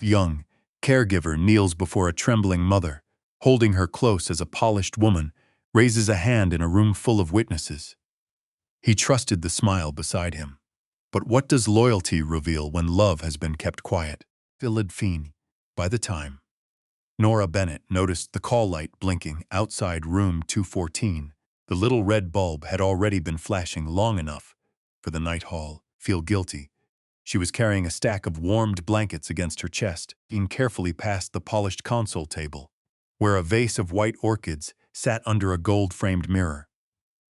Young, caregiver kneels before a trembling mother, holding her close as a polished woman raises a hand in a room full of witnesses. He trusted the smile beside him. But what does loyalty reveal when love has been kept quiet? Philadelphia. By the time Nora Bennett noticed the call light blinking outside room 214, the little red bulb had already been flashing long enough for the night hall feel guilty. She was carrying a stack of warmed blankets against her chest, being carefully past the polished console table, where a vase of white orchids sat under a gold-framed mirror.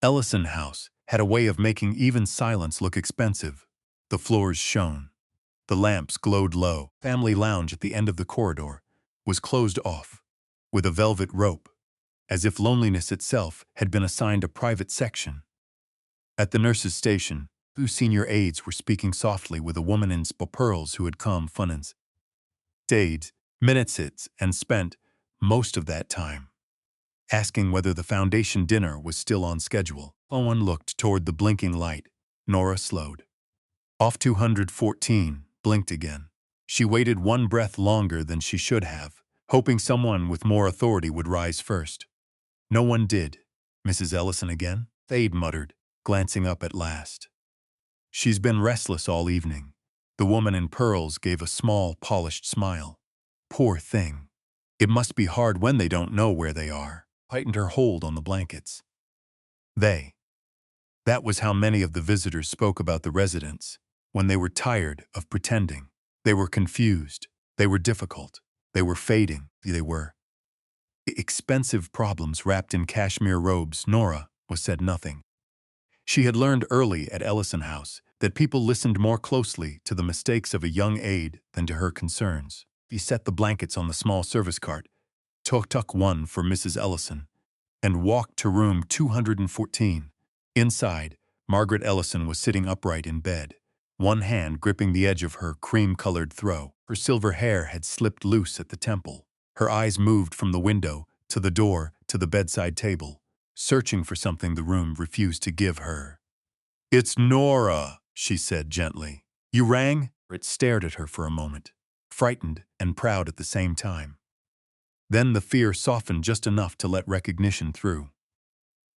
Ellison House had a way of making even silence look expensive. The floors shone. The lamps glowed low. Family lounge at the end of the corridor was closed off with a velvet rope, as if loneliness itself had been assigned a private section. At the nurse's station, two senior aides were speaking softly with a woman in pearls who had come funnins. Stayed minutes and spent most of that time asking whether the foundation dinner was still on schedule. Owen looked toward the blinking light. Nora slowed. Off 214, blinked again. She waited one breath longer than she should have, hoping someone with more authority would rise first. No one did. Mrs. Ellison again? Thade muttered, glancing up at last. She's been restless all evening. The woman in pearls gave a small, polished smile. Poor thing. It must be hard when they don't know where they are. Tightened her hold on the blankets. They. That was how many of the visitors spoke about the residents, when they were tired of pretending. They were confused. They were difficult. They were fading. They were expensive problems wrapped in cashmere robes. Nora said nothing. She had learned early at Ellison House that people listened more closely to the mistakes of a young aide than to her concerns. He set the blankets on the small service cart, took one for Mrs. Ellison, and walked to room 214. Inside, Margaret Ellison was sitting upright in bed, one hand gripping the edge of her cream-colored throw. Her silver hair had slipped loose at the temple. Her eyes moved from the window to the door to the bedside table, searching for something the room refused to give her. "It's Nora," she said gently. "You rang?" It stared at her for a moment, frightened and proud at the same time. Then the fear softened just enough to let recognition through.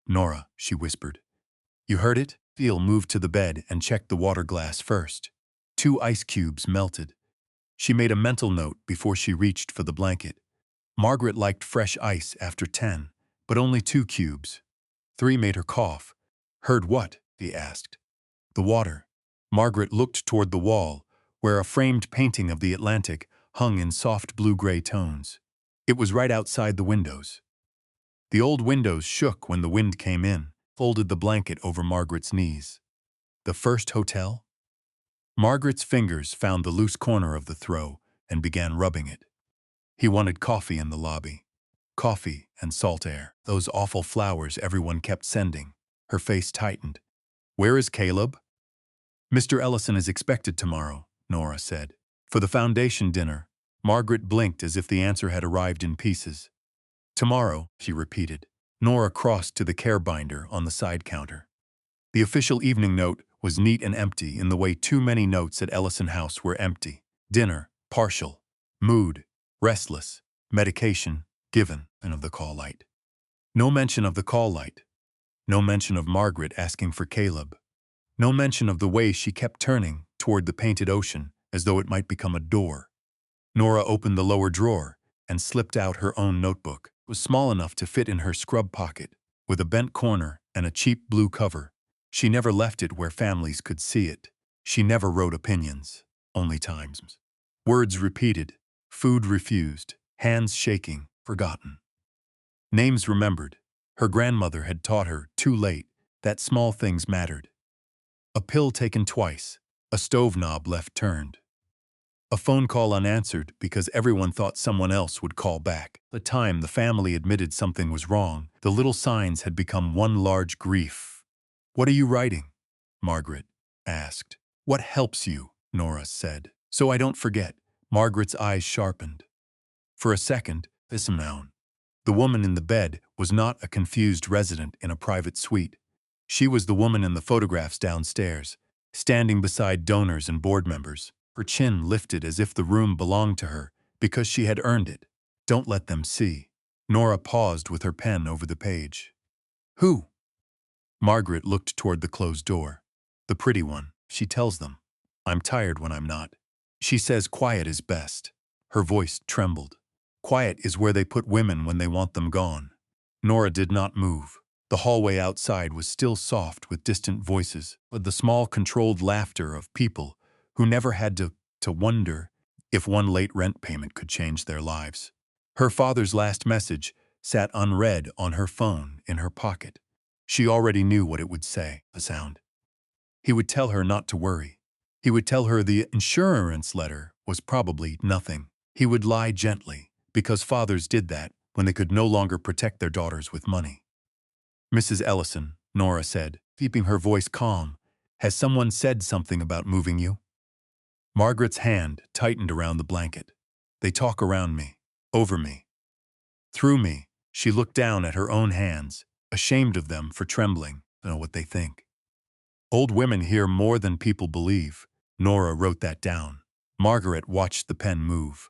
"Nora," she whispered. "You heard it?" Phil moved to the bed and checked the water glass first. 2 ice cubes melted. She made a mental note before she reached for the blanket. Margaret liked fresh ice after 10, but only 2 cubes. 3 made her cough. "Heard what?" he asked. "The water." Margaret looked toward the wall, where a framed painting of the Atlantic hung in soft blue-gray tones. It was right outside the windows. The old windows shook when the wind came in, folded the blanket over Margaret's knees. The first hotel? Margaret's fingers found the loose corner of the throw and began rubbing it. He wanted coffee in the lobby. Coffee and salt air. Those awful flowers everyone kept sending. Her face tightened. "Where is Caleb?" "Mr. Ellison is expected tomorrow," Nora said. "For the foundation dinner." Margaret blinked as if the answer had arrived in pieces. "Tomorrow," she repeated. Nora crossed to the care binder on the side counter. The official evening note was neat and empty in the way too many notes at Ellison House were empty. Dinner, partial. Mood, restless. Medication, given, and of the call light. No mention of the call light. No mention of Margaret asking for Caleb. No mention of the way she kept turning toward the painted ocean as though it might become a door. Nora opened the lower drawer and slipped out her own notebook. It was small enough to fit in her scrub pocket, with a bent corner and a cheap blue cover. She never left it where families could see it. She never wrote opinions, only times. Words repeated, food refused, hands shaking, forgotten. Names remembered. Her grandmother had taught her, too late, that small things mattered. A pill taken twice, a stove knob left turned. A phone call unanswered because everyone thought someone else would call back. The time the family admitted something was wrong, the little signs had become one large grief. "What are you writing?" Margaret asked. "What helps you?" Nora said. "So I don't forget." Margaret's eyes sharpened. For a second, this noun. The woman in the bed was not a confused resident in a private suite. She was the woman in the photographs downstairs, standing beside donors and board members. her chin lifted as if the room belonged to her because she had earned it. Don't let them see. Nora paused with her pen over the page. Who? Margaret looked toward the closed door. The pretty one, she tells them. I'm tired when I'm not. She says quiet is best. Her voice trembled. Quiet is where they put women when they want them gone. Nora did not move. The hallway outside was still soft with distant voices, with the small controlled laughter of people who never had to wonder if one late rent payment could change their lives. Her father's last message sat unread on her phone in her pocket. She already knew what it would say, a sound. He would tell her not to worry. He would tell her the insurance letter was probably nothing. He would lie gently, because fathers did that when they could no longer protect their daughters with money. Mrs. Ellison, Nora said, keeping her voice calm, has someone said something about moving you? Margaret's hand tightened around the blanket. They talk around me, over me, through me. She looked down at her own hands, ashamed of them for trembling. I know what they think. Old women hear more than people believe. Nora wrote that down. Margaret watched the pen move.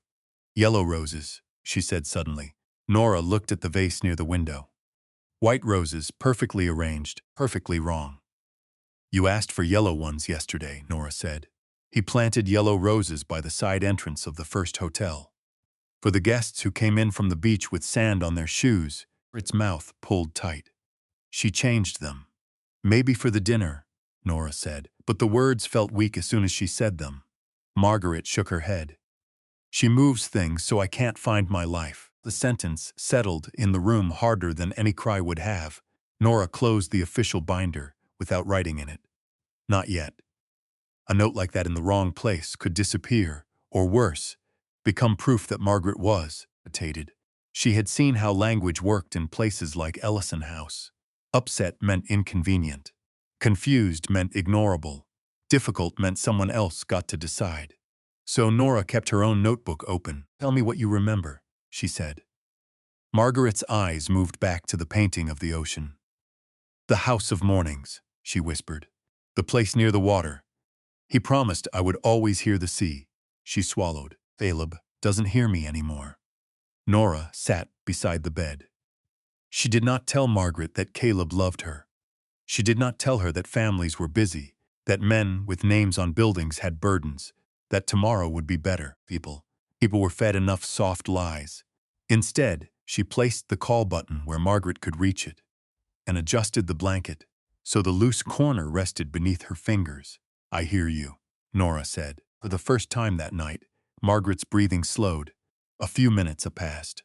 Yellow roses, she said suddenly. Nora looked at the vase near the window. White roses, perfectly arranged, perfectly wrong. You asked for yellow ones yesterday, Nora said. He planted yellow roses by the side entrance of the first hotel. For the guests who came in from the beach with sand on their shoes, its mouth pulled tight. She changed them. Maybe for the dinner, Nora said, but the words felt weak as soon as she said them. Margaret shook her head. She moves things so I can't find my life. The sentence settled in the room harder than any cry would have. Nora closed the official binder without writing in it. Not yet. A note like that in the wrong place could disappear, or worse, become proof that Margaret was irritated. She had seen how language worked in places like Ellison House. Upset meant inconvenient. Confused meant ignorable. Difficult meant someone else got to decide. So Nora kept her own notebook open. Tell me what you remember, she said. Margaret's eyes moved back to the painting of the ocean. The House of Mornings, she whispered. The place near the water. He promised I would always hear the sea. She swallowed. Caleb doesn't hear me anymore. Nora sat beside the bed. She did not tell Margaret that Caleb loved her. She did not tell her that families were busy, that men with names on buildings had burdens, that tomorrow would be better. People were fed enough soft lies. Instead, she placed the call button where Margaret could reach it and adjusted the blanket so the loose corner rested beneath her fingers. I hear you, Nora said. For the first time that night, Margaret's breathing slowed. A few minutes passed.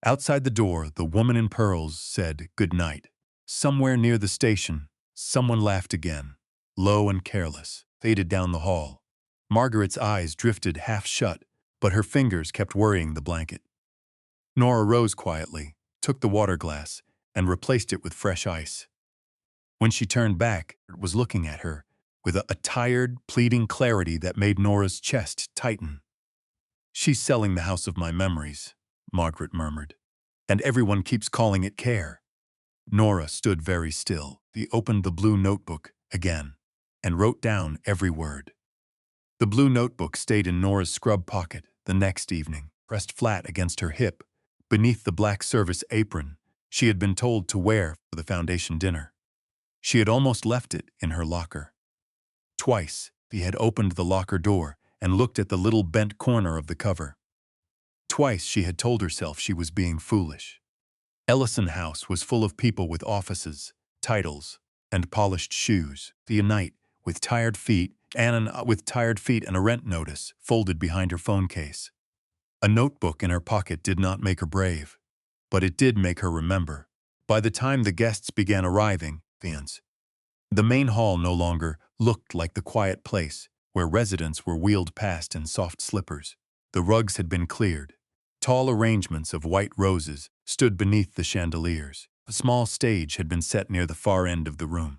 Outside the door, the woman in pearls said good night. Somewhere near the station, someone laughed again, low and careless, faded down the hall. Margaret's eyes drifted half shut, but her fingers kept worrying the blanket. Nora rose quietly, took the water glass, and replaced it with fresh ice. When she turned back, it was looking at her with a tired, pleading clarity that made Nora's chest tighten. She's selling the house of my memories, Margaret murmured, and everyone keeps calling it care. Nora stood very still. She opened the blue notebook again and wrote down every word. The blue notebook stayed in Nora's scrub pocket the next evening, pressed flat against her hip, beneath the black service apron she had been told to wear for the foundation dinner. She had almost left it in her locker. Twice, she had opened the locker door and looked at the little bent corner of the cover. Twice she had told herself she was being foolish. Ellison House was full of people with offices, titles, and polished shoes. The night with tired feet and a rent notice folded behind her phone case. A notebook in her pocket did not make her brave, but it did make her remember. By the time the guests began arriving, the main hall no longer looked like the quiet place where residents were wheeled past in soft slippers. The rugs had been cleared. Tall arrangements of white roses stood beneath the chandeliers. A small stage had been set near the far end of the room,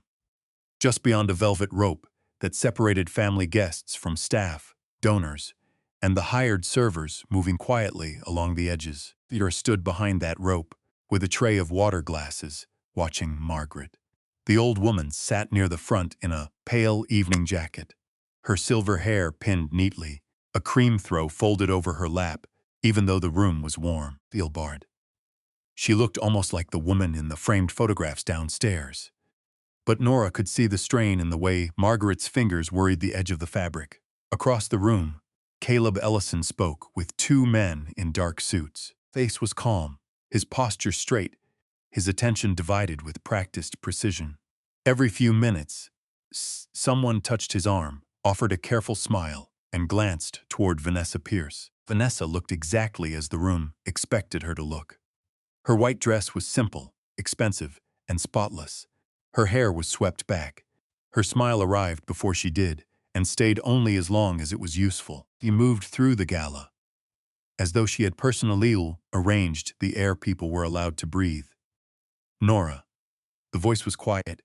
just beyond a velvet rope that separated family guests from staff, donors, and the hired servers moving quietly along the edges. Peter stood behind that rope with a tray of water glasses, watching Margaret. The old woman sat near the front in a pale evening jacket. her silver hair pinned neatly, a cream throw folded over her lap, even though the room was warm. Feel barred. She looked almost like the woman in the framed photographs downstairs. But Nora could see the strain in the way Margaret's fingers worried the edge of the fabric. Across the room, Caleb Ellison spoke with two men in dark suits. Face was calm, his posture straight, his attention divided with practiced precision. Every few minutes, someone touched his arm, offered a careful smile, and glanced toward Vanessa Pierce. Vanessa looked exactly as the room expected her to look. Her white dress was simple, expensive, and spotless. Her hair was swept back. Her smile arrived before she did, and stayed only as long as it was useful. She moved through the gala, as though she had personally arranged the air people were allowed to breathe. Nora. The voice was quiet,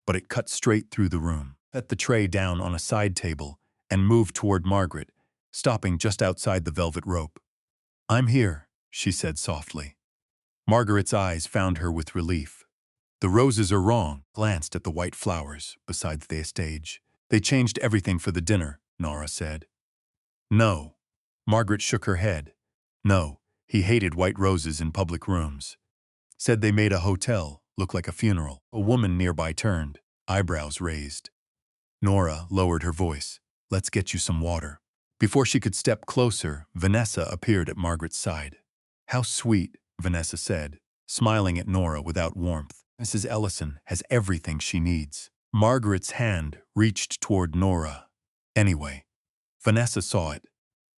but it cut straight through the room. Set the tray down on a side table and moved toward Margaret, stopping just outside the velvet rope. "I'm here," she said softly. Margaret's eyes found her with relief. "The roses are wrong," glanced at the white flowers beside the stage. "They changed everything for the dinner," Nora said. "No." Margaret shook her head. "No, he hated white roses in public rooms. Said they made a hotel look like a funeral." A woman nearby turned, eyebrows raised. Nora lowered her voice. "Let's get you some water." Before she could step closer, Vanessa appeared at Margaret's side. "How sweet," Vanessa said, smiling at Nora without warmth. "Mrs. Ellison has everything she needs." Margaret's hand reached toward Nora. Anyway, Vanessa saw it.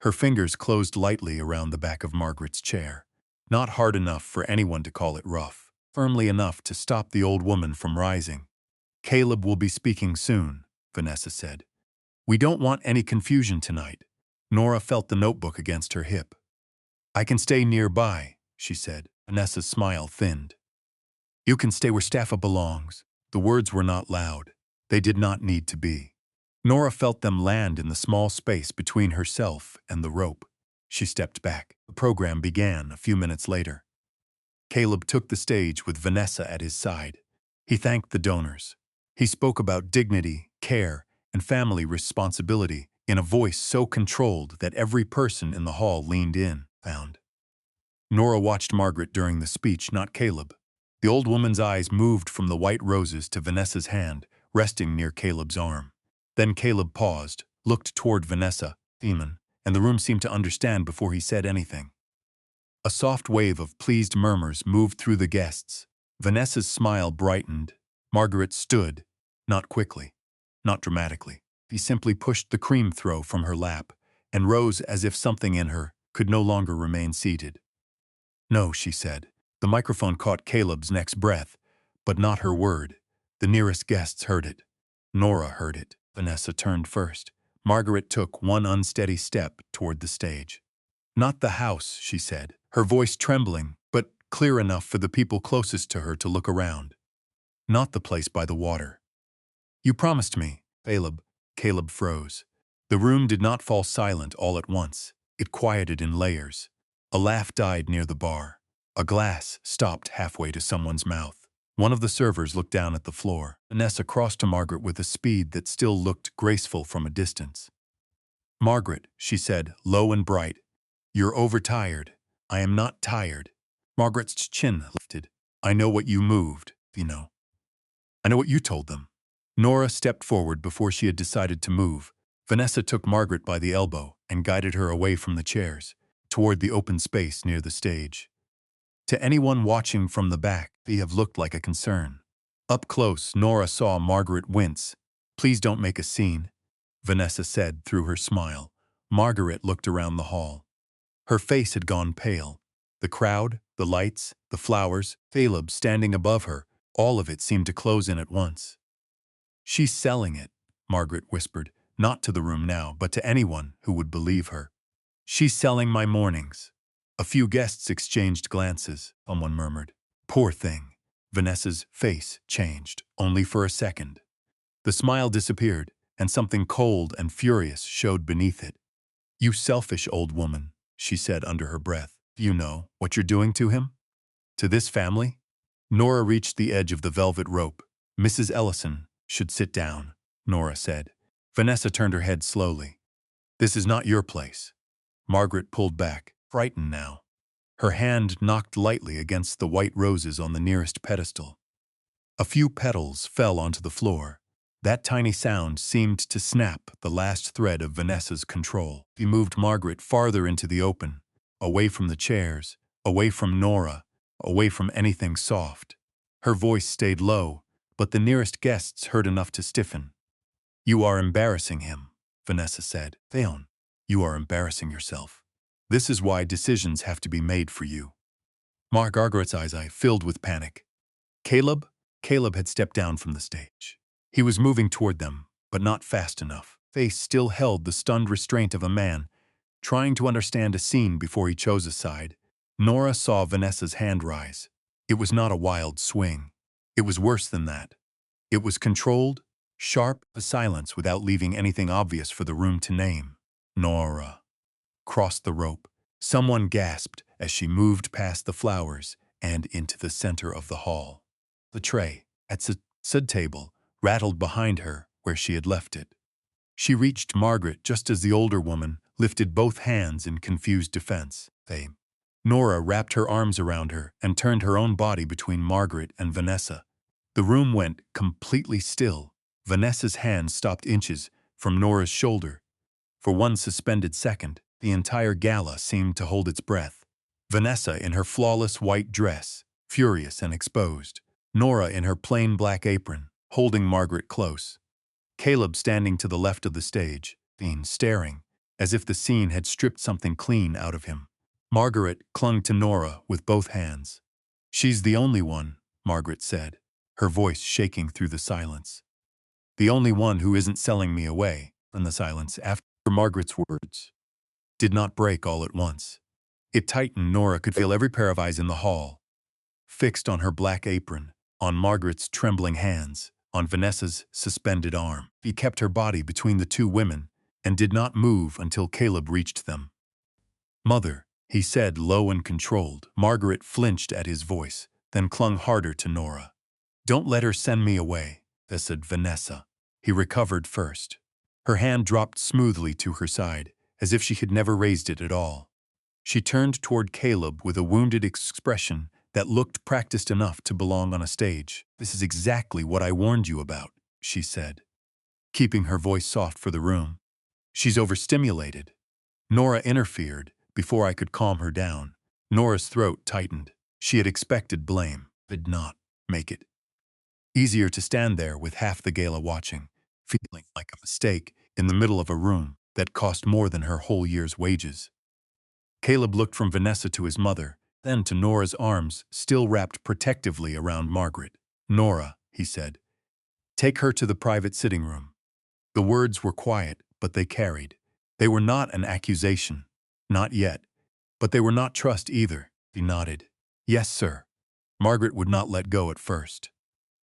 Her fingers closed lightly around the back of Margaret's chair. Not hard enough for anyone to call it rough, firmly enough to stop the old woman from rising. "Caleb will be speaking soon," Vanessa said. "We don't want any confusion tonight." Nora felt the notebook against her hip. "I can stay nearby," she said. Vanessa's smile thinned. "You can stay where Staffa belongs." The words were not loud. They did not need to be. Nora felt them land in the small space between herself and the rope. She stepped back. The program began a few minutes later. Caleb took the stage with Vanessa at his side. He thanked the donors. He spoke about dignity, care, and family responsibility in a voice so controlled that every person in the hall leaned in. Nora watched Margaret during the speech, not Caleb. The old woman's eyes moved from the white roses to Vanessa's hand, resting near Caleb's arm. Then Caleb paused, looked toward Vanessa, and the room seemed to understand before he said anything. A soft wave of pleased murmurs moved through the guests. Vanessa's smile brightened. Margaret stood, not quickly, not dramatically. She simply pushed the cream throw from her lap and rose as if something in her could no longer remain seated. "No," she said. The microphone caught Caleb's next breath, but not her word. The nearest guests heard it. Nora heard it. Vanessa turned first. Margaret took one unsteady step toward the stage. "Not the house," she said, her voice trembling, but clear enough for the people closest to her to look around. "Not the place by the water." "You promised me." Caleb froze. The room did not fall silent all at once. It quieted in layers. A laugh died near the bar. A glass stopped halfway to someone's mouth. One of the servers looked down at the floor. Vanessa crossed to Margaret with a speed that still looked graceful from a distance. "Margaret," she said, low and bright, "you're overtired." "I am not tired." Margaret's chin lifted. "I know what you moved, I know what you told them." Nora stepped forward before she had decided to move. Vanessa took Margaret by the elbow and guided her away from the chairs, toward the open space near the stage. To anyone watching from the back, they have looked like a concern. Up close, Nora saw Margaret wince. "Please don't make a scene," Vanessa said through her smile. Margaret looked around the hall. Her face had gone pale. The crowd, the lights, the flowers, Caleb standing above her, all of it seemed to close in at once. "She's selling it," Margaret whispered, not to the room now, but to anyone who would believe her. "She's selling my mornings." A few guests exchanged glances. Someone murmured, "Poor thing." Vanessa's face changed, only for a second. The smile disappeared, and something cold and furious showed beneath it. "You selfish old woman," she said under her breath. "Do you know what you're doing to him? To this family?" Nora reached the edge of the velvet rope. "Mrs. Ellison should sit down," Nora said. Vanessa turned her head slowly. This is not your place. Margaret pulled back, frightened now. Her hand knocked lightly against the white roses on the nearest pedestal. A few petals fell onto the floor. That tiny sound seemed to snap the last thread of Vanessa's control. He moved Margaret farther into the open, away from the chairs, away from Nora, away from anything soft. Her voice stayed low, but the nearest guests heard enough to stiffen. You are embarrassing him, Vanessa said. Theon, you are embarrassing yourself. This is why decisions have to be made for you. Margaret's eyes filled with panic. Caleb? Caleb had stepped down from the stage. He was moving toward them, but not fast enough. Face still held the stunned restraint of a man, trying to understand a scene before he chose a side. Nora saw Vanessa's hand rise. It was not a wild swing. It was worse than that. It was controlled, sharp, a silence without leaving anything obvious for the room to name. Nora crossed the rope. Someone gasped as she moved past the flowers and into the center of the hall. The tray, at the side table, rattled behind her where she had left it. She reached Margaret just as the older woman lifted both hands in confused defense. Nora wrapped her arms around her and turned her own body between Margaret and Vanessa. The room went completely still. Vanessa's hand stopped inches from Nora's shoulder. For one suspended second, the entire gala seemed to hold its breath. Vanessa in her flawless white dress, furious and exposed. Nora in her plain black apron, holding Margaret close. Caleb standing to the left of the stage, staring, as if the scene had stripped something clean out of him. Margaret clung to Nora with both hands. She's the only one, Margaret said, her voice shaking through the silence. The only one who isn't selling me away. And the silence after Margaret's words did not break all at once. It tightened. Nora could feel every pair of eyes in the hall, fixed on her black apron, on Margaret's trembling hands, on Vanessa's suspended arm. He kept her body between the two women and did not move until Caleb reached them. Mother, he said, low and controlled. Margaret flinched at his voice, then clung harder to Nora. Don't let her send me away, said Vanessa. He recovered first. Her hand dropped smoothly to her side, as if she had never raised it at all. She turned toward Caleb with a wounded expression that looked practiced enough to belong on a stage. This is exactly what I warned you about, she said, keeping her voice soft for the room. She's overstimulated. Nora interfered before I could calm her down. Nora's throat tightened. She had expected blame, but not make it easier to stand there with half the gala watching, feeling like a mistake in the middle of a room that cost more than her whole year's wages. Caleb looked from Vanessa to his mother, then to Nora's arms still wrapped protectively around Margaret. Nora, he said, take her to the private sitting room. The words were quiet, but they carried. They were not an accusation. Not yet. But they were not trust either. He nodded. Yes, sir. Margaret would not let go at first.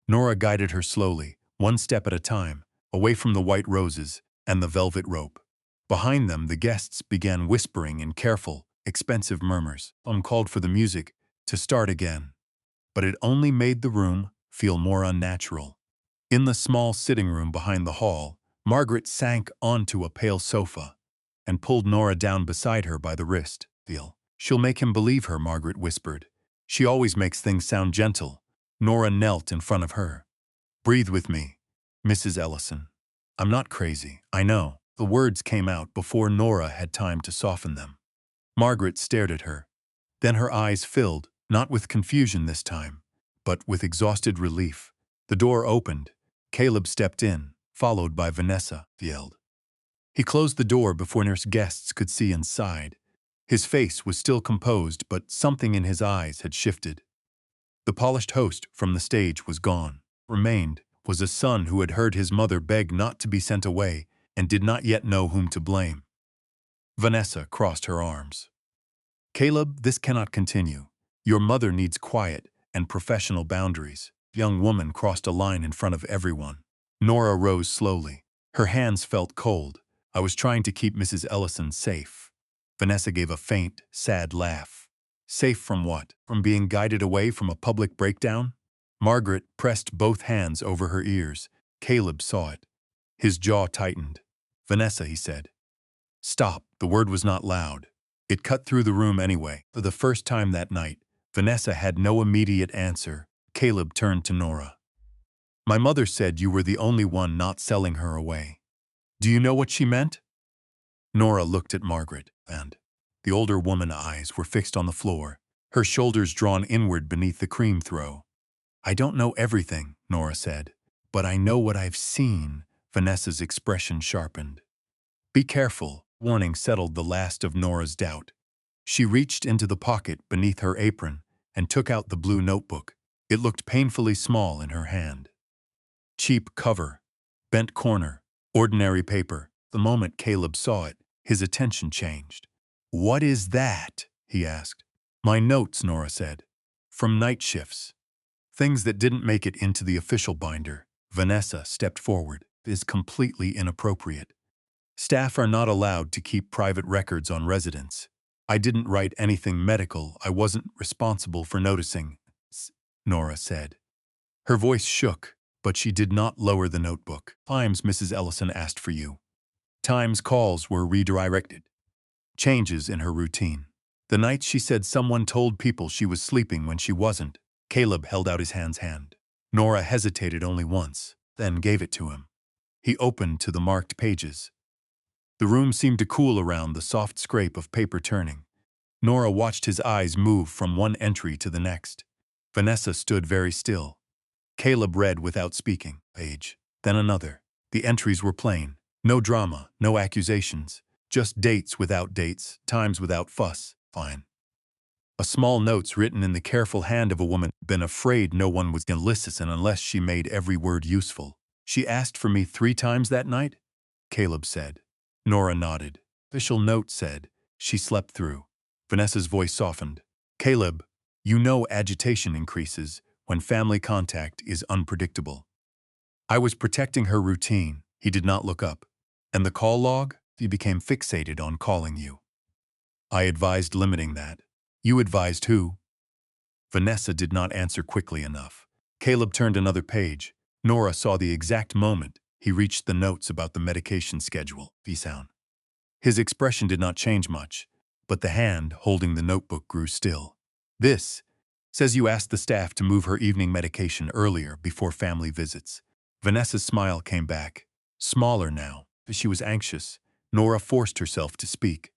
Nora guided her slowly, one step at a time, away from the white roses and the velvet rope. Behind them, the guests began whispering in careful, expensive murmurs. Called for the music to start again. But it only made the room feel more unnatural. In the small sitting room behind the hall, Margaret sank onto a pale sofa and pulled Nora down beside her by the wrist. She'll make him believe her, Margaret whispered. She always makes things sound gentle. Nora knelt in front of her. Breathe with me, Mrs. Ellison. I'm not crazy, I know. The words came out before Nora had time to soften them. Margaret stared at her. Then her eyes filled, not with confusion this time, but with exhausted relief. The door opened. Caleb stepped in, followed by Vanessa. He closed the door before nurse guests could see inside. His face was still composed, but something in his eyes had shifted. The polished host from the stage was gone. Remained was a son who had heard his mother beg not to be sent away and did not yet know whom to blame. Vanessa crossed her arms. Caleb, this cannot continue. Your mother needs quiet and professional boundaries. The young woman crossed a line in front of everyone. Nora rose slowly. Her hands felt cold. I was trying to keep Mrs. Ellison safe. Vanessa gave a faint, sad laugh. Safe from what? From being guided away from a public breakdown? Margaret pressed both hands over her ears. Caleb saw it. His jaw tightened. "Vanessa," he said. "Stop." The word was not loud. It cut through the room anyway. For the first time that night, Vanessa had no immediate answer. Caleb turned to Nora. "My mother said you were the only one not selling her away. Do you know what she meant?" Nora looked at Margaret, and the older woman's eyes were fixed on the floor, her shoulders drawn inward beneath the cream throw. "I don't know everything," Nora said, "but I know what I've seen." Vanessa's expression sharpened. "Be careful." Warning settled the last of Nora's doubt. She reached into the pocket beneath her apron and took out the blue notebook. It looked painfully small in her hand. Cheap cover, bent corner, ordinary paper. The moment Caleb saw it, his attention changed. "What is that?" he asked. "My notes," Nora said. "From night shifts. Things that didn't make it into the official binder." Vanessa stepped forward. "It is completely inappropriate. Staff are not allowed to keep private records on residents. I didn't write anything medical. I wasn't responsible for noticing," Nora said. Her voice shook, but she did not lower the notebook. "Times Mrs. Ellison asked for you. Times calls were redirected. Changes in her routine. The night she said someone told people she was sleeping when she wasn't." Caleb held out his hand. Nora hesitated only once, then gave it to him. He opened to the marked pages. The room seemed to cool around the soft scrape of paper turning. Nora watched his eyes move from one entry to the next. Vanessa stood very still. Caleb read without speaking. Page, then another. The entries were plain. No drama, no accusations. Just dates without dates, times without fuss. Fine. A small notes written in the careful hand of a woman been afraid no one was going to listen unless she made every word useful. "She asked for me 3 times that night?" Caleb said. Nora nodded. Official note said, "She slept through." Vanessa's voice softened. "Caleb, you know agitation increases when family contact is unpredictable. I was protecting her routine." He did not look up. "And the call log? He became fixated on calling you." "I advised limiting that." "You advised who?" Vanessa did not answer quickly enough. Caleb turned another page. Nora saw the exact moment he reached the notes about the medication schedule. V-sound. His expression did not change much, but the hand holding the notebook grew still. "This says you asked the staff to move her evening medication earlier before family visits." Vanessa's smile came back, smaller now. She was anxious. Nora forced herself to speak.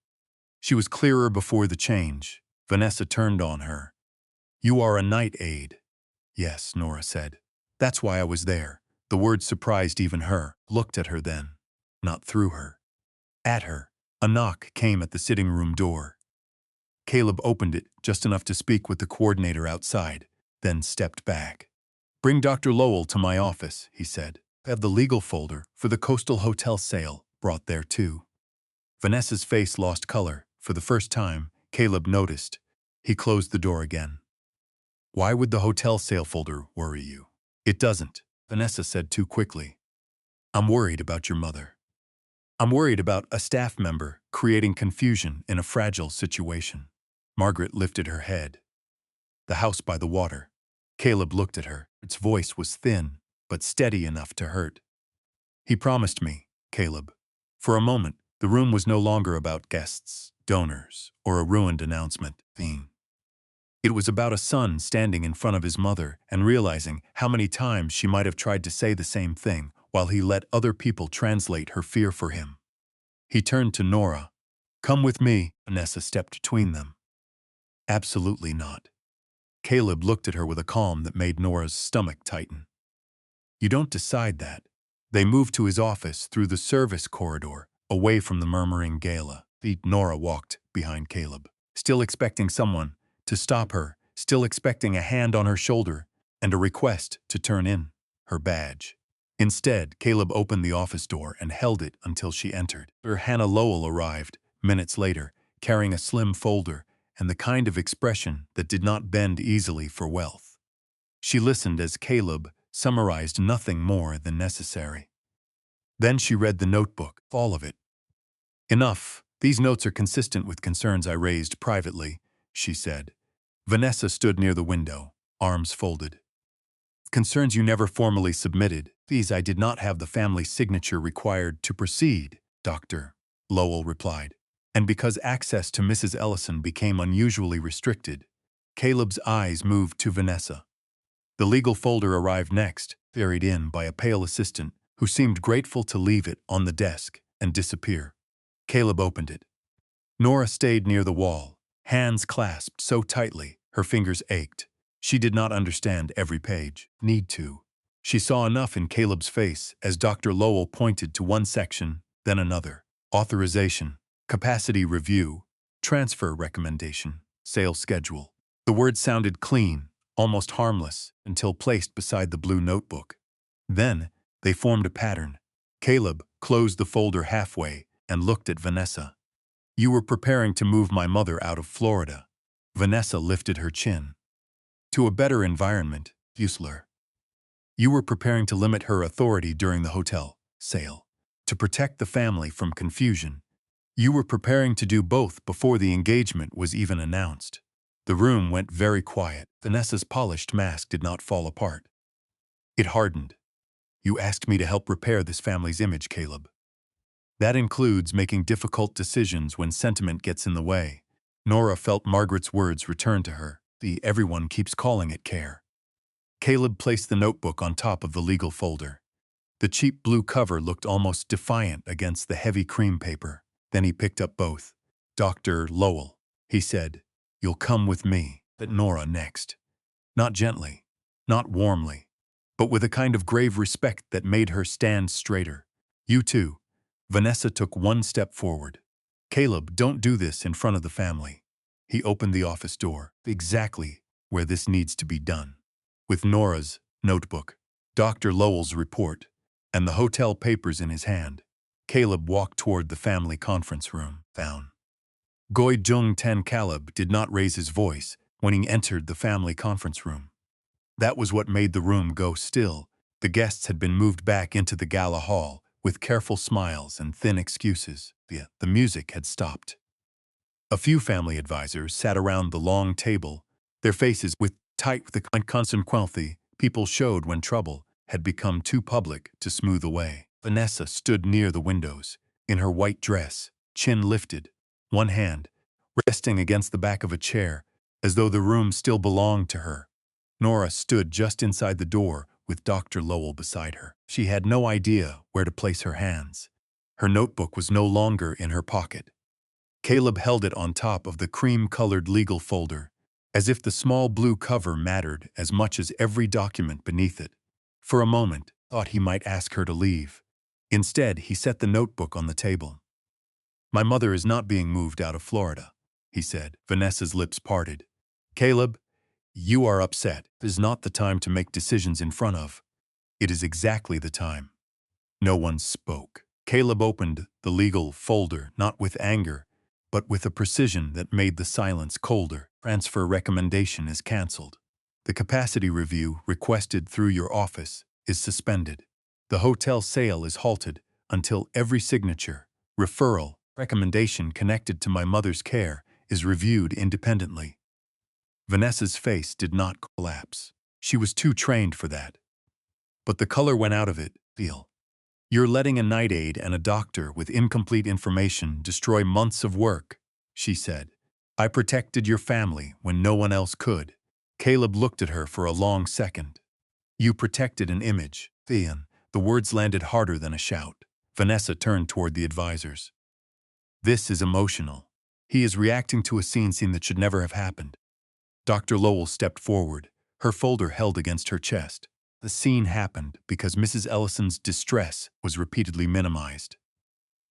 She was clearer before the change. Vanessa turned on her. "You are a night aide." "Yes," Nora said. "That's why I was there." The word surprised even her. Looked at her then. Not through her. At her. A knock came at the sitting room door. Caleb opened it just enough to speak with the coordinator outside, then stepped back. "Bring Dr. Lowell to my office," he said. "I have the legal folder for the Coastal Hotel sale brought there too." Vanessa's face lost color. For the first time, Caleb noticed. He closed the door again. "Why would the hotel sale folder worry you?" "It doesn't," Vanessa said too quickly. "I'm worried about your mother. I'm worried about a staff member creating confusion in a fragile situation." Margaret lifted her head. "The house by the water." Caleb looked at her. Its voice was thin, but steady enough to hurt. "He promised me, Caleb." For a moment, the room was no longer about guests, donors, or a ruined announcement theme. It was about a son standing in front of his mother and realizing how many times she might have tried to say the same thing while he let other people translate her fear for him. He turned to Nora. "Come with me." Vanessa stepped between them. "Absolutely not." Caleb looked at her with a calm that made Nora's stomach tighten. "You don't decide that." They moved to his office through the service corridor, away from the murmuring gala. Nora walked behind Caleb, still expecting someone to stop her, still expecting a hand on her shoulder and a request to turn in her badge. Instead, Caleb opened the office door and held it until she entered. Hannah Lowell arrived, minutes later, carrying a slim folder and the kind of expression that did not bend easily for wealth. She listened as Caleb summarized nothing more than necessary. Then she read the notebook, all of it. "Enough. These notes are consistent with concerns I raised privately," she said. Vanessa stood near the window, arms folded. Concerns you never formally submitted. These I did not have the family signature required to proceed, Dr. Lowell replied. And because access to Mrs. Ellison became unusually restricted, Caleb's eyes moved to Vanessa. The legal folder arrived next, ferried in by a pale assistant who seemed grateful to leave it on the desk and disappear. Caleb opened it. Nora stayed near the wall, hands clasped so tightly her fingers ached. She did not understand every page. Need to. She saw enough in Caleb's face as Dr. Lowell pointed to one section, then another. Authorization, capacity review, transfer recommendation, sales schedule. The words sounded clean, almost harmless, until placed beside the blue notebook. Then, they formed a pattern. Caleb closed the folder halfway and looked at Vanessa. You were preparing to move my mother out of Florida. Vanessa lifted her chin. To a better environment, Fusler. You were preparing to limit her authority during the hotel sale. To protect the family from confusion. You were preparing to do both before the engagement was even announced. The room went very quiet. Vanessa's polished mask did not fall apart. It hardened. You asked me to help repair this family's image, Caleb. That includes making difficult decisions when sentiment gets in the way. Nora felt Margaret's words return to her. Everyone keeps calling it care. Caleb placed the notebook on top of the legal folder. The cheap blue cover looked almost defiant against the heavy cream paper. Then he picked up both. Dr. Lowell, he said, you'll come with me. But Nora next. Not gently, not warmly, but with a kind of grave respect that made her stand straighter. You too. Vanessa took one step forward. Caleb, don't do this in front of the family. He opened the office door, exactly where this needs to be done. With Nora's notebook, Dr. Lowell's report, and the hotel papers in his hand, Caleb walked toward the family conference room. Down. Goi Jung Ten Caleb did not raise his voice when he entered the family conference room. That was what made the room go still. The guests had been moved back into the gala hall with careful smiles and thin excuses. The music had stopped. A few family advisors sat around the long table, their faces with the consequently people showed when trouble had become too public to smooth away. Vanessa stood near the windows, in her white dress, chin lifted, one hand resting against the back of a chair, as though the room still belonged to her. Nora stood just inside the door with Dr. Lowell beside her. She had no idea where to place her hands. Her notebook was no longer in her pocket. Caleb held it on top of the cream-colored legal folder, as if the small blue cover mattered as much as every document beneath it. For a moment, thought he might ask her to leave. Instead, he set the notebook on the table. My mother is not being moved out of Florida, he said. Vanessa's lips parted. Caleb, you are upset. It is not the time to make decisions in front of. It is exactly the time. No one spoke. Caleb opened the legal folder, not with anger, but with a precision that made the silence colder. Transfer recommendation is canceled. The capacity review requested through your office is suspended. The hotel sale is halted until every signature, referral, recommendation connected to my mother's care is reviewed independently. Vanessa's face did not collapse. She was too trained for that. But the color went out of it. You're letting a night aide and a doctor with incomplete information destroy months of work, she said. I protected your family when no one else could. Caleb looked at her for a long second. You protected an image. The words landed harder than a shout. Vanessa turned toward the advisors. This is emotional. He is reacting to a scene that should never have happened. Dr. Lowell stepped forward, her folder held against her chest. The scene happened because Mrs. Ellison's distress was repeatedly minimized.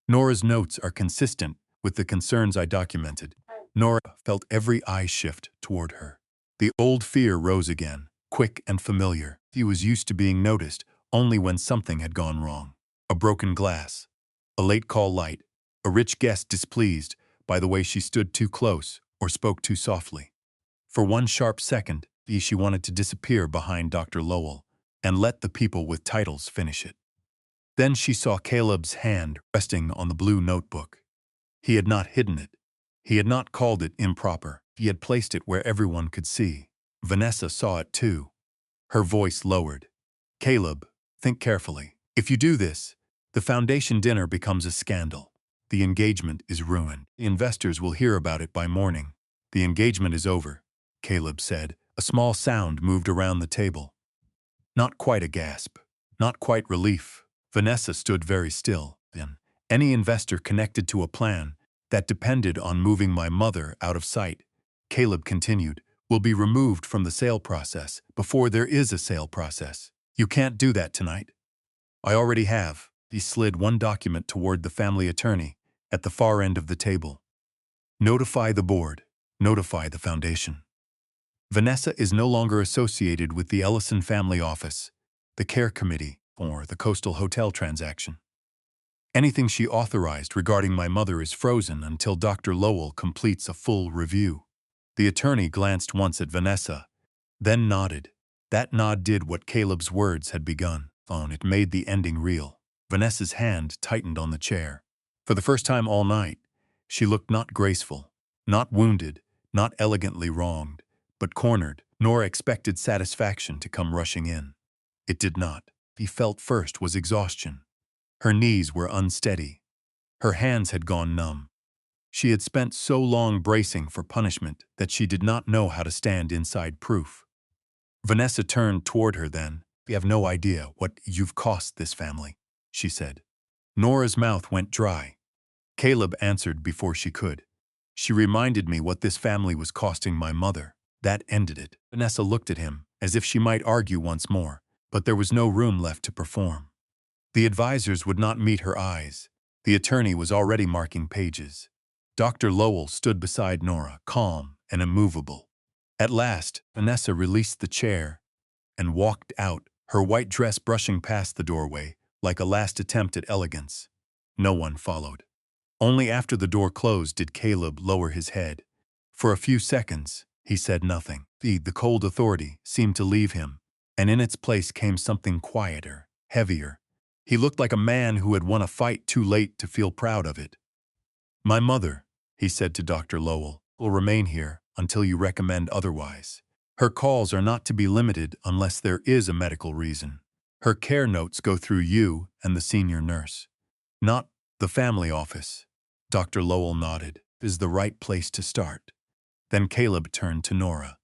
Nora's notes are consistent with the concerns I documented. Nora felt every eye shift toward her. The old fear rose again, quick and familiar. She was used to being noticed only when something had gone wrong. A broken glass, a late call light, a rich guest displeased by the way she stood too close or spoke too softly. For one sharp second, she wanted to disappear behind Dr. Lowell and let the people with titles finish it. Then she saw Caleb's hand resting on the blue notebook. He had not hidden it. He had not called it improper. He had placed it where everyone could see. Vanessa saw it too. Her voice lowered. Caleb, think carefully. If you do this, the foundation dinner becomes a scandal. The engagement is ruined. The investors will hear about it by morning. The engagement is over, Caleb said. A small sound moved around the table. Not quite a gasp. Not quite relief. Vanessa stood very still. Then, any investor connected to a plan that depended on moving my mother out of sight, Caleb continued, will be removed from the sale process before there is a sale process. You can't do that tonight. I already have. He slid one document toward the family attorney at the far end of the table. Notify the board. Notify the foundation. Vanessa is no longer associated with the Ellison family office, the care committee, or the coastal hotel transaction. Anything she authorized regarding my mother is frozen until Dr. Lowell completes a full review. The attorney glanced once at Vanessa, then nodded. That nod did what Caleb's words had begun. It made the ending real. Vanessa's hand tightened on the chair. For the first time all night, she looked not graceful, not wounded, not elegantly wronged, but cornered. Nora expected satisfaction to come rushing in. It did not. He felt first was exhaustion. Her knees were unsteady. Her hands had gone numb. She had spent so long bracing for punishment that she did not know how to stand inside proof. Vanessa turned toward her then. You have no idea what you've cost this family, she said. Nora's mouth went dry. Caleb answered before she could. She reminded me what this family was costing my mother. That ended it. Vanessa looked at him, as if she might argue once more, but there was no room left to perform. The advisors would not meet her eyes. The attorney was already marking pages. Dr. Lowell stood beside Nora, calm and immovable. At last, Vanessa released the chair and walked out, her white dress brushing past the doorway, like a last attempt at elegance. No one followed. Only after the door closed did Caleb lower his head. For a few seconds, he said nothing. The cold authority seemed to leave him, and in its place came something quieter, heavier. He looked like a man who had won a fight too late to feel proud of it. My mother, he said to Dr. Lowell, will remain here until you recommend otherwise. Her calls are not to be limited unless there is a medical reason. Her care notes go through you and the senior nurse, not the family office. Dr. Lowell nodded. Is the right place to start. Then Caleb turned to Nora.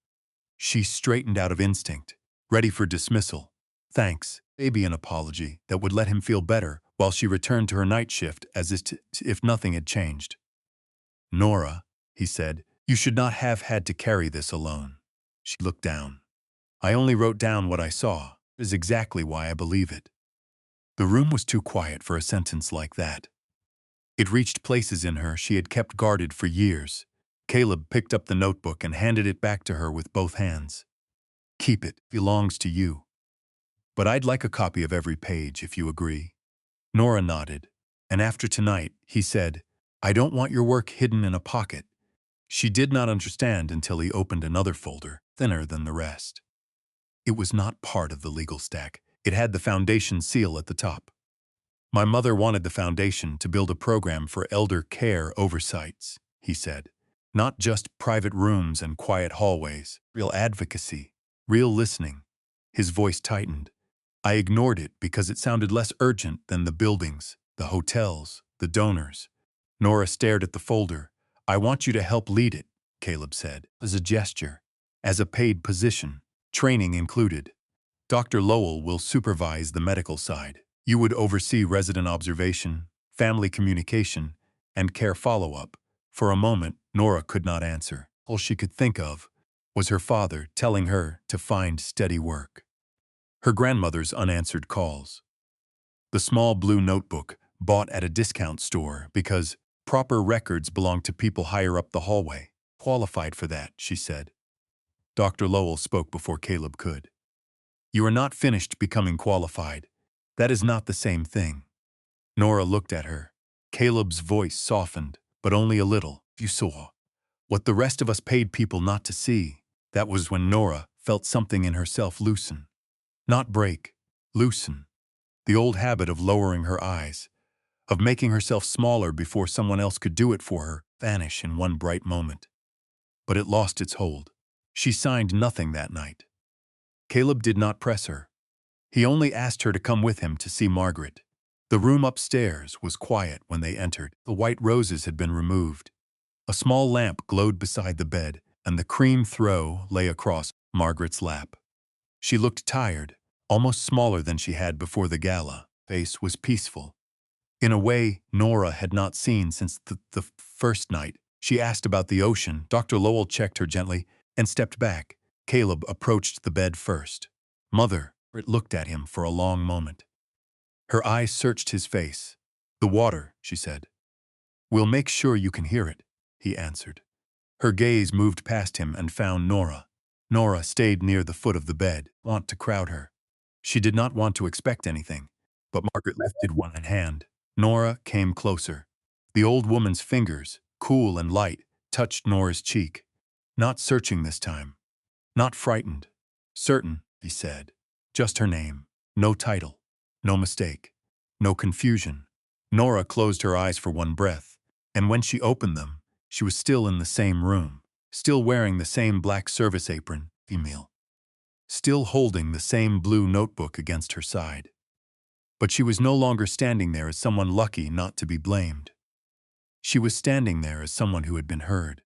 She straightened out of instinct, ready for dismissal. Thanks, maybe an apology that would let him feel better while she returned to her night shift as if nothing had changed. Nora, he said, you should not have had to carry this alone. She looked down. I only wrote down what I saw. It is exactly why I believe it. The room was too quiet for a sentence like that. It reached places in her she had kept guarded for years. Caleb picked up the notebook and handed it back to her with both hands. Keep it. It belongs to you. But I'd like a copy of every page, if you agree. Nora nodded, and after tonight, he said, I don't want your work hidden in a pocket. She did not understand until he opened another folder, thinner than the rest. It was not part of the legal stack. It had the foundation seal at the top. My mother wanted the foundation to build a program for elder care oversights, he said. Not just private rooms and quiet hallways, real advocacy, real listening. His voice tightened. I ignored it because it sounded less urgent than the buildings, the hotels, the donors. Nora stared at the folder. I want you to help lead it, Caleb said, as a gesture, as a paid position, training included. Dr. Lowell will supervise the medical side. You would oversee resident observation, family communication, and care follow-up. For a moment, Nora could not answer. All she could think of was her father telling her to find steady work. Her grandmother's unanswered calls. The small blue notebook bought at a discount store because proper records belong to people higher up the hallway. Qualified for that, she said. Dr. Lowell spoke before Caleb could. You are not finished becoming qualified. That is not the same thing. Nora looked at her. Caleb's voice softened, but only a little. You saw what the rest of us paid people not to see. That was when Nora felt something in herself loosen. Not break, loosen. The old habit of lowering her eyes, of making herself smaller before someone else could do it for her, vanish in one bright moment. But it lost its hold. She signed nothing that night. Caleb did not press her. He only asked her to come with him to see Margaret. The room upstairs was quiet when they entered. The white roses had been removed. A small lamp glowed beside the bed, and the cream throw lay across Margaret's lap. She looked tired, almost smaller than she had before the gala. Face was peaceful. In a way Nora had not seen since the first night. She asked about the ocean. Dr. Lowell checked her gently and stepped back. Caleb approached the bed first. Mother, it looked at him for a long moment. Her eyes searched his face. The water, she said. We'll make sure you can hear it, he answered. Her gaze moved past him and found Nora. Nora stayed near the foot of the bed, want to crowd her. She did not want to expect anything, but Margaret lifted one hand. Nora came closer. The old woman's fingers, cool and light, touched Nora's cheek. Not searching this time. Not frightened. Certain, he said. Just her name. No title. No mistake. No confusion. Nora closed her eyes for one breath, and when she opened them, she was still in the same room, still wearing the same black service apron, female. Still holding the same blue notebook against her side. But she was no longer standing there as someone lucky not to be blamed. She was standing there as someone who had been heard.